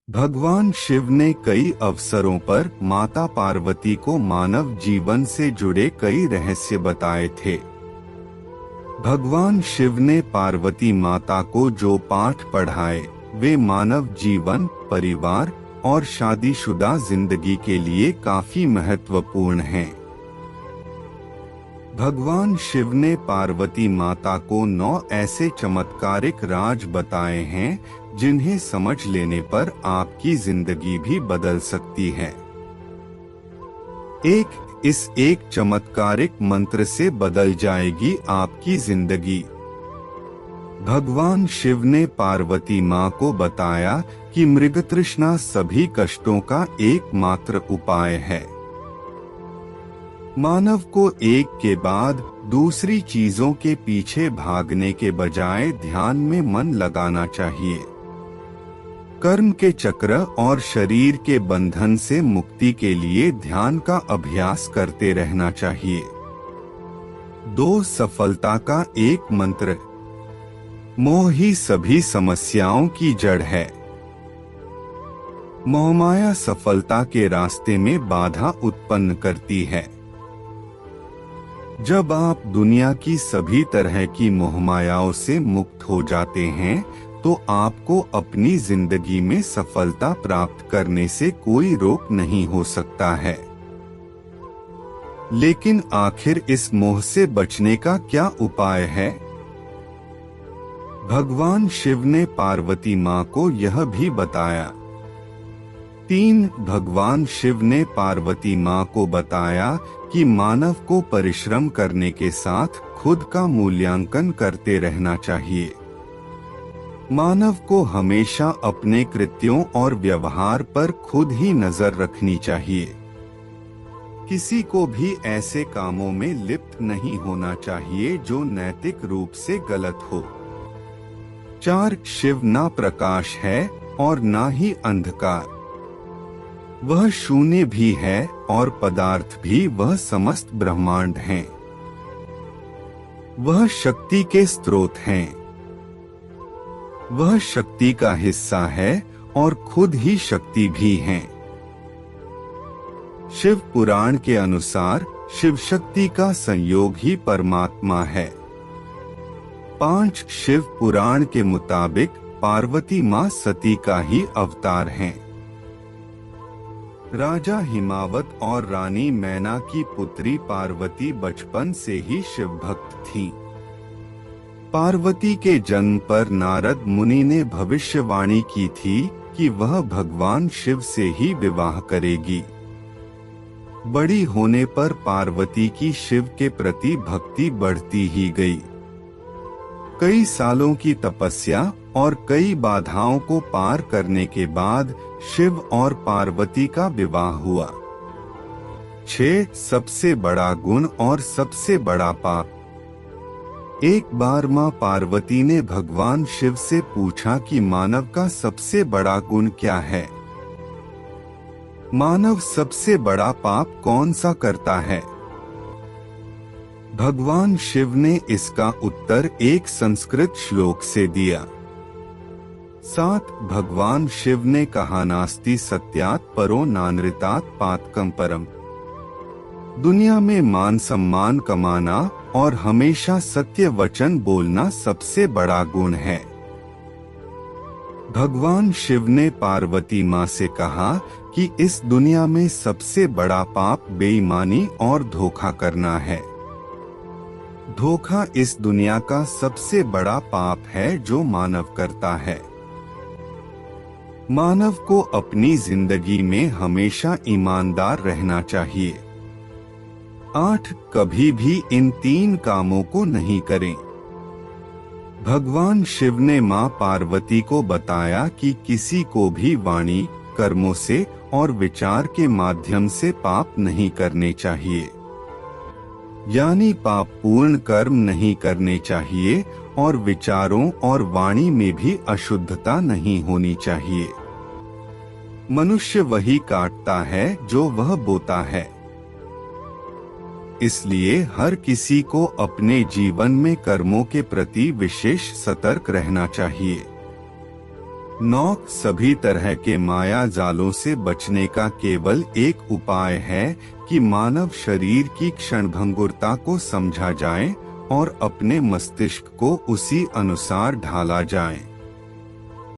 भगवान शिव ने कई अवसरों पर माता पार्वती को मानव जीवन से जुड़े कई रहस्य बताए थे। भगवान शिव ने पार्वती माता को जो पाठ पढ़ाए वे मानव जीवन, परिवार और शादीशुदा जिंदगी के लिए काफी महत्वपूर्ण हैं। भगवान शिव ने पार्वती माता को 9 ऐसे चमत्कारिक राज बताए हैं जिन्हें समझ लेने पर आपकी जिंदगी भी बदल सकती है। इस एक चमत्कारिक मंत्र से बदल जाएगी आपकी जिंदगी। भगवान शिव ने पार्वती माँ को बताया कि मृगतृष्णा सभी कष्टों का एकमात्र उपाय है। मानव को एक के बाद दूसरी चीजों के पीछे भागने के बजाय ध्यान में मन लगाना चाहिए। कर्म के चक्र और शरीर के बंधन से मुक्ति के लिए ध्यान का अभ्यास करते रहना चाहिए। 2 सफलता का एक मंत्र। मोह ही सभी समस्याओं की जड़ है। मोहमाया सफलता के रास्ते में बाधा उत्पन्न करती है। जब आप दुनिया की सभी तरह की मोहमायाओं से मुक्त हो जाते हैं तो आपको अपनी जिंदगी में सफलता प्राप्त करने से कोई रोक नहीं हो सकता है। लेकिन आखिर इस मोह से बचने का क्या उपाय है? भगवान शिव ने पार्वती माँ को यह भी बताया। 3 भगवान शिव ने पार्वती माँ को बताया कि मानव को परिश्रम करने के साथ खुद का मूल्यांकन करते रहना चाहिए। मानव को हमेशा अपने कृत्यों और व्यवहार पर खुद ही नजर रखनी चाहिए। किसी को भी ऐसे कामों में लिप्त नहीं होना चाहिए जो नैतिक रूप से गलत हो। 4 शिव ना प्रकाश है और ना ही अंधकार। वह शून्य भी है और पदार्थ भी, वह समस्त ब्रह्मांड हैं। वह शक्ति के स्रोत हैं। वह शक्ति का हिस्सा है और खुद ही शक्ति भी हैं। शिव पुराण के अनुसार शिव शक्ति का संयोग ही परमात्मा है। 5 शिव पुराण के मुताबिक पार्वती माँ सती का ही अवतार हैं। राजा हिमावत और रानी मैना की पुत्री पार्वती बचपन से ही शिव भक्त थीं। पार्वती के जन्म पर नारद मुनि ने भविष्यवाणी की थी कि वह भगवान शिव से ही विवाह करेगी। बड़ी होने पर पार्वती की शिव के प्रति भक्ति बढ़ती ही गई। कई सालों की तपस्या और कई बाधाओं को पार करने के बाद शिव और पार्वती का विवाह हुआ। 6 सबसे बड़ा गुण और सबसे बड़ा पाप। एक बार मां पार्वती ने भगवान शिव से पूछा कि मानव का सबसे बड़ा गुण क्या है? मानव सबसे बड़ा पाप कौन सा करता है? भगवान शिव ने इसका उत्तर एक संस्कृत श्लोक से दिया। 7 भगवान शिव ने कहा, नास्ति सत्यात् परो नानृतात् पातकं परम। दुनिया में मान सम्मान कमाना और हमेशा सत्य वचन बोलना सबसे बड़ा गुण है। भगवान शिव ने पार्वती माँ से कहा कि इस दुनिया में सबसे बड़ा पाप बेईमानी और धोखा करना है। धोखा इस दुनिया का सबसे बड़ा पाप है जो मानव करता है। मानव को अपनी जिंदगी में हमेशा ईमानदार रहना चाहिए। 8 कभी भी इन 3 कामों को नहीं करें। भगवान शिव ने मां पार्वती को बताया कि किसी को भी वाणी, कर्मों से और विचार के माध्यम से पाप नहीं करने चाहिए। यानी पाप पूर्ण कर्म नहीं करने चाहिए और विचारों और वाणी में भी अशुद्धता नहीं होनी चाहिए। मनुष्य वही काटता है जो वह बोता है। इसलिए हर किसी को अपने जीवन में कर्मों के प्रति विशेष सतर्क रहना चाहिए। 9 सभी तरह के माया जालों से बचने का केवल एक उपाय है कि मानव शरीर की क्षणभंगुरता को समझा जाए और अपने मस्तिष्क को उसी अनुसार ढाला जाए।